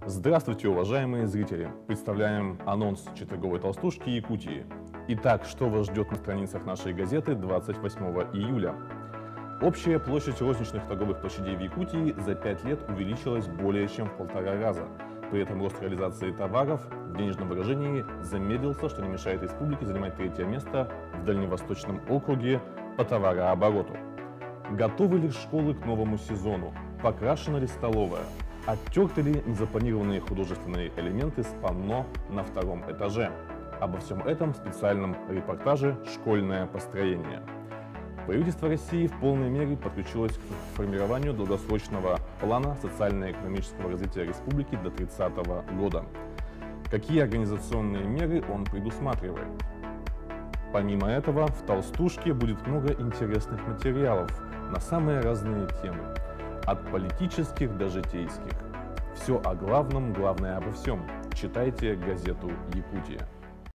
Здравствуйте, уважаемые зрители! Представляем анонс четверговой толстушки Якутии. Итак, что вас ждет на страницах нашей газеты 28 июля? Общая площадь розничных торговых площадей в Якутии за 5 лет увеличилась более чем в 1,5 раза. При этом рост реализации товаров в денежном выражении замедлился, что не мешает республике занимать 3-е место в Дальневосточном округе по товарообороту. Готовы ли школы к новому сезону? Покрашена ли столовая? Оттерты ли незапланированные художественные элементы с панно на 2-м этаже? Обо всем этом в специальном репортаже «Школьное построение». Правительство России в полной мере подключилось к формированию долгосрочного плана социально-экономического развития республики до 30 года. Какие организационные меры он предусматривает? Помимо этого, в толстушке будет много интересных материалов на самые разные темы, от политических до житейских. Все о главном, главное обо всем. Читайте газету «Якутия».